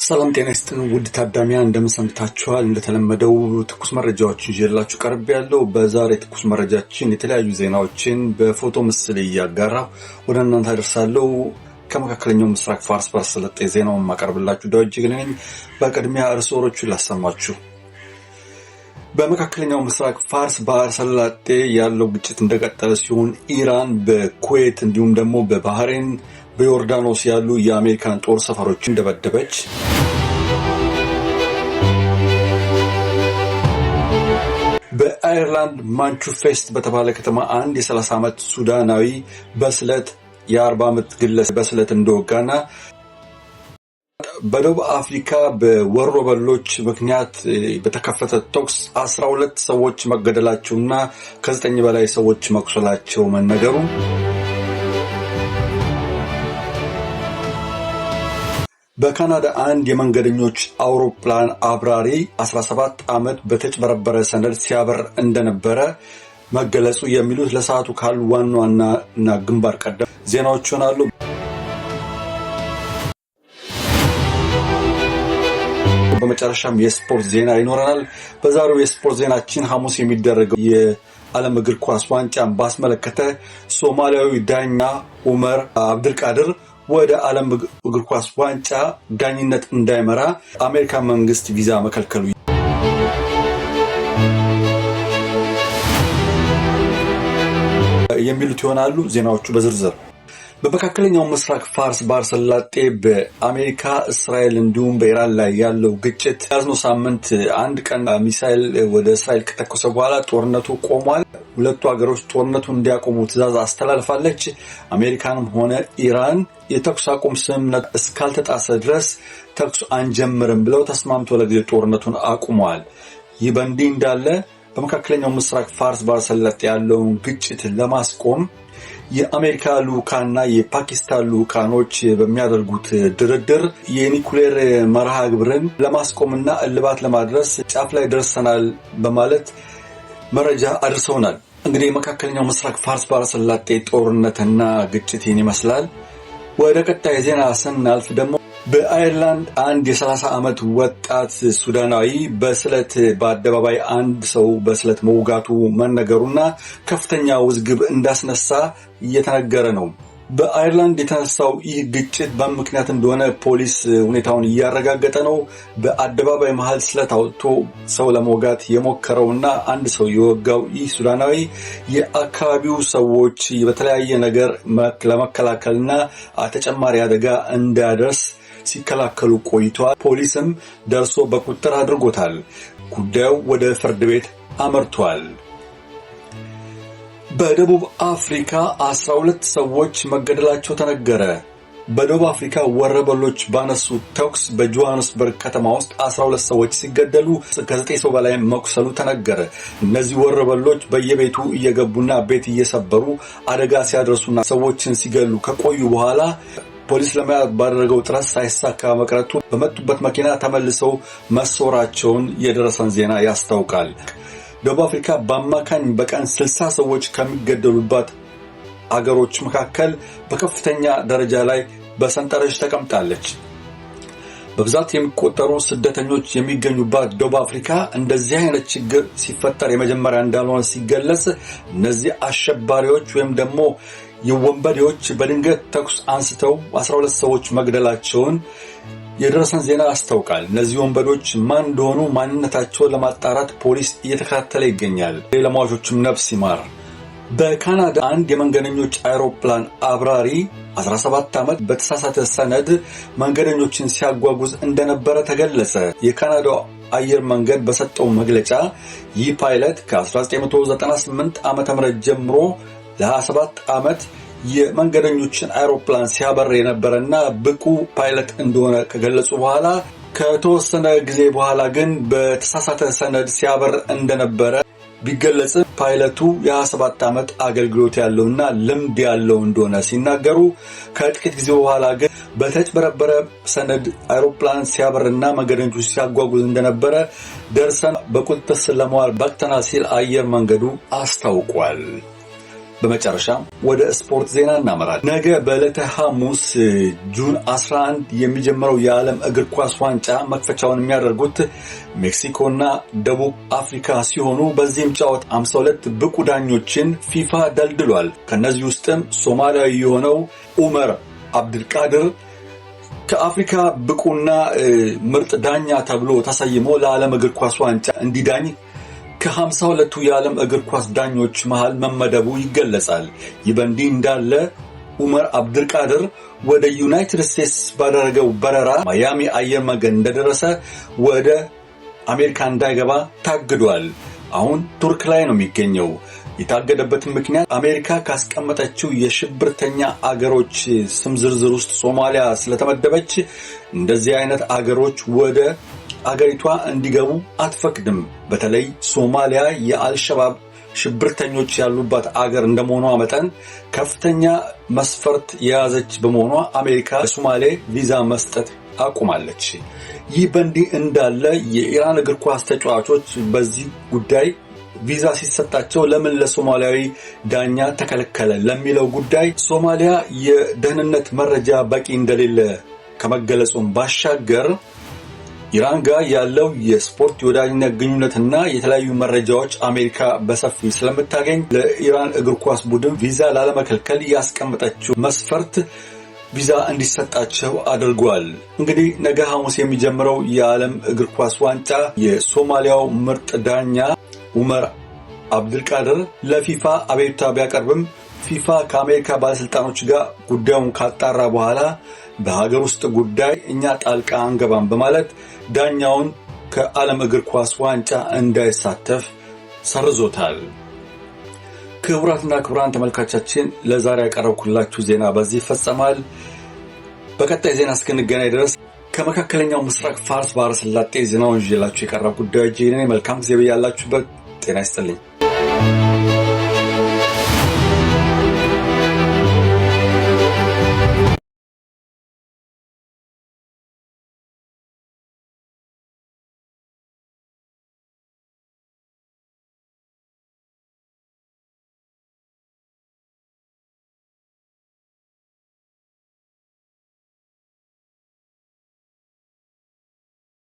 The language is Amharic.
ሰላም ጤና ይስጥልን ውድ ታዳሚያን እንደምን ሰንብታችኋል? እንደተለመደው ትኩስ መረጃዎችን ይዤላችሁ ቀርቤያለሁ። በዛሬ ትኩስ መረጃችን የተለያዩ ዜናዎችን በፎቶ ምስል እያጋራሁ ወደ እናንተ አደርሳለሁ። ከመካከለኛው ምስራቅ ፋርስ ባህረ ሰላጤ ዜናውን ማቀርብላችሁ ዳዊት ጀግና ነኝ። በቅድሚያ ርዕሶቹን ላሰማችሁ። በመካከለኛው ምስራቅ ፋርስ ባህረ ሰላጤ ያለው ግጭት እንደቀጠለ ሲሆን ኢራን በኩዌት እንዲሁም ደግሞ በባህሬን በዮርዳኖስ ያሉ የአሜሪካን ጦር ሰፈሮችን ደበደበች። በአየርላንድ ማንቹፌስት በተባለ ከተማ አንድ የ30 ዓመት ሱዳናዊ በስለት የ40 ዓመት ግለሰብ በስለት እንደወጋና በደቡብ አፍሪካ በወሮበሎች ምክንያት በተከፈተ ተኩስ 12 ሰዎች መገደላቸውና ከ9 በላይ ሰዎች መቁሰላቸው መነገሩ፣ በካናዳ አንድ የመንገደኞች አውሮፕላን አብራሪ 17 ዓመት በተጭበረበረ ሰነድ ሲያበር እንደነበረ መገለጹ የሚሉት ለሰዓቱ ካሉ ዋና ዋና ግንባር ቀደም ዜናዎች ይሆናሉ። በመጨረሻም የስፖርት ዜና ይኖረናል። በዛሬው የስፖርት ዜናችን ሐሙስ የሚደረገው የዓለም እግር ኳስ ዋንጫን ባስመለከተ ሶማሊያዊ ዳኛ ኡመር አብድልቃድር ወደ ዓለም እግር ኳስ ዋንጫ ዳኝነት እንዳይመራ አሜሪካ መንግስት ቪዛ መከልከሉ የሚሉት ይሆናሉ። ዜናዎቹ በዝርዝር በመካከለኛው ምስራቅ ፋርስ ባህረ ሰላጤ በአሜሪካ እስራኤል እንዲሁም በኢራን ላይ ያለው ግጭት ያዝነው ሳምንት አንድ ቀን ሚሳኤል ወደ እስራኤል ከተኮሰ በኋላ ጦርነቱ ቆሟል። ሁለቱ ሀገሮች ጦርነቱን እንዲያቆሙ ትዕዛዝ አስተላልፋለች። አሜሪካንም ሆነ ኢራን የተኩስ አቁም ስምምነት እስካልተጣሰ ድረስ ተኩስ አንጀምርም ብለው ተስማምቶ ለጊዜ ጦርነቱን አቁመዋል። ይህ በእንዲህ እንዳለ በመካከለኛው ምስራቅ ፋርስ ባህረ ሰላጤ ያለውን ግጭት ለማስቆም የአሜሪካ ልኡካንና የፓኪስታን ልኡካኖች በሚያደርጉት ድርድር የኒኩሌር መርሃ ግብርን ለማስቆምና እልባት ለማድረስ ጫፍ ላይ ደርሰናል በማለት መረጃ አድርሰውናል። እንግዲህ የመካከለኛው ምስራቅ ፋርስ ባህረ ሰላጤ ጦርነትና ግጭት ይህን ይመስላል። ወደ ቀጣይ ዜና ስናልፍ ደግሞ በአየርላንድ አንድ የ30 ዓመት ወጣት ሱዳናዊ በስለት በአደባባይ አንድ ሰው በስለት መውጋቱ መነገሩና ከፍተኛ ውዝግብ እንዳስነሳ እየተነገረ ነው። በአየርላንድ የተነሳው ይህ ግጭት በምክንያት እንደሆነ ፖሊስ ሁኔታውን እያረጋገጠ ነው። በአደባባይ መሃል ስለት አውጥቶ ሰው ለመውጋት የሞከረውና አንድ ሰው የወጋው ይህ ሱዳናዊ የአካባቢው ሰዎች በተለያየ ነገር ለመከላከልና ተጨማሪ አደጋ እንዳያደርስ ሲከላከሉ ቆይተዋል። ፖሊስም ደርሶ በቁጥጥር አድርጎታል። ጉዳዩ ወደ ፍርድ ቤት አመርቷል። በደቡብ አፍሪካ 12 ሰዎች መገደላቸው ተነገረ። በደቡብ አፍሪካ ወረበሎች ባነሱት ተኩስ በጆሃንስበርግ ከተማ ውስጥ 12 ሰዎች ሲገደሉ ከ9 ሰው በላይ መቁሰሉ ተነገረ። እነዚህ ወረበሎች በየቤቱ እየገቡና ቤት እየሰበሩ አደጋ ሲያደርሱና ሰዎችን ሲገሉ ከቆዩ በኋላ ፖሊስ ለመያዝ ባደረገው ጥረት ሳይሳካ መቅረቱ በመጡበት መኪና ተመልሰው መሰወራቸውን የደረሰን ዜና ያስታውቃል። ደቡብ አፍሪካ በአማካኝ በቀን 60 ሰዎች ከሚገደሉባት አገሮች መካከል በከፍተኛ ደረጃ ላይ በሰንጠረዥ ተቀምጣለች። በብዛት የሚቆጠሩ ስደተኞች የሚገኙባት ደቡብ አፍሪካ እንደዚህ አይነት ችግር ሲፈጠር የመጀመሪያ እንዳልሆነ ሲገለጽ፣ እነዚህ አሸባሪዎች ወይም ደግሞ የወንበዴዎች በድንገት ተኩስ አንስተው 12 ሰዎች መግደላቸውን የደረሰን ዜና ያስታውቃል። እነዚህ ወንበዶች ማን እንደሆኑ ማንነታቸውን ለማጣራት ፖሊስ እየተከታተለ ይገኛል። ለሟቾችም ነፍስ ይማር። በካናዳ አንድ የመንገደኞች አውሮፕላን አብራሪ 17 ዓመት በተሳሳተ ሰነድ መንገደኞችን ሲያጓጉዝ እንደነበረ ተገለጸ። የካናዳው አየር መንገድ በሰጠው መግለጫ ይህ ፓይለት ከ1998 ዓ.ም ጀምሮ ለ27 ዓመት የመንገደኞችን አውሮፕላን ሲያበር የነበረና ብቁ ፓይለት እንደሆነ ከገለጹ በኋላ ከተወሰነ ጊዜ በኋላ ግን በተሳሳተ ሰነድ ሲያበር እንደነበረ ቢገለጽ ፓይለቱ የ27 ዓመት አገልግሎት ያለውና ልምድ ያለው እንደሆነ ሲናገሩ ከጥቂት ጊዜ በኋላ ግን በተጭበረበረ ሰነድ አውሮፕላን ሲያበርና መንገደኞች ሲያጓጉዝ እንደነበረ ደርሰን በቁጥጥር ስር ለማዋል በቅተናል ሲል አየር መንገዱ አስታውቋል። በመጨረሻም ወደ ስፖርት ዜና እናመራለን። ነገ በዕለተ ሐሙስ ጁን 11 የሚጀምረው የዓለም እግር ኳስ ዋንጫ መክፈቻውን የሚያደርጉት ሜክሲኮና ደቡብ አፍሪካ ሲሆኑ በዚህም ጨዋታ 52 ብቁ ዳኞችን ፊፋ ደልድሏል። ከነዚህ ውስጥም ሶማሊያዊ የሆነው ኡመር አብዱልቃድር ከአፍሪካ ብቁና ምርጥ ዳኛ ተብሎ ተሰይሞ ለዓለም እግር ኳስ ዋንጫ እንዲዳኝ ከ52ቱ የዓለም እግር ኳስ ዳኞች መሃል መመደቡ ይገለጻል። ይህ በእንዲህ እንዳለ ኡመር አብዱልቃድር ወደ ዩናይትድ ስቴትስ ባደረገው በረራ ማያሚ አየር መንገድ እንደደረሰ ወደ አሜሪካ እንዳይገባ ታግዷል። አሁን ቱርክ ላይ ነው የሚገኘው። የታገደበትን ምክንያት አሜሪካ ካስቀመጠችው የሽብርተኛ አገሮች ስም ዝርዝር ውስጥ ሶማሊያ ስለተመደበች እንደዚህ አይነት አገሮች ወደ አገሪቷ እንዲገቡ አትፈቅድም። በተለይ ሶማሊያ የአልሸባብ ሽብርተኞች ያሉባት አገር እንደመሆኗ መጠን ከፍተኛ መስፈርት የያዘች በመሆኗ አሜሪካ ለሶማሌ ቪዛ መስጠት አቁማለች። ይህ በእንዲህ እንዳለ የኢራን እግር ኳስ ተጫዋቾች በዚህ ጉዳይ ቪዛ ሲሰጣቸው ለምን ለሶማሊያዊ ዳኛ ተከለከለ ለሚለው ጉዳይ ሶማሊያ የደህንነት መረጃ በቂ እንደሌለ ከመገለጹም ባሻገር ኢራን ጋር ያለው የስፖርት የወዳጅነት ግንኙነትና የተለያዩ መረጃዎች አሜሪካ በሰፊው ስለምታገኝ ለኢራን እግር ኳስ ቡድን ቪዛ ላለመከልከል ያስቀመጠችው መስፈርት ቪዛ እንዲሰጣቸው አድርጓል። እንግዲህ ነገ ሐሙስ የሚጀምረው የዓለም እግር ኳስ ዋንጫ የሶማሊያው ምርጥ ዳኛ ኡመር አብዱልቃድር ለፊፋ አቤቱታ ቢያቀርብም ፊፋ ከአሜሪካ ባለስልጣኖች ጋር ጉዳዩን ካጣራ በኋላ በሀገር ውስጥ ጉዳይ እኛ ጣልቃ አንገባም በማለት ዳኛውን ከዓለም እግር ኳስ ዋንጫ እንዳይሳተፍ ሰርዞታል። ክቡራትና ክቡራን ተመልካቾቻችን ለዛሬ ያቀረብኩላችሁ ዜና በዚህ ይፈጸማል። በቀጣይ ዜና እስክንገናኝ ድረስ ከመካከለኛው ምስራቅ ፋርስ ባህረ ሰላጤ ዜናውን ይዤላችሁ የቀረብኩት ጉዳዮች ይህንን መልካም ጊዜ በያላችሁበት ጤና ይስጥልኝ።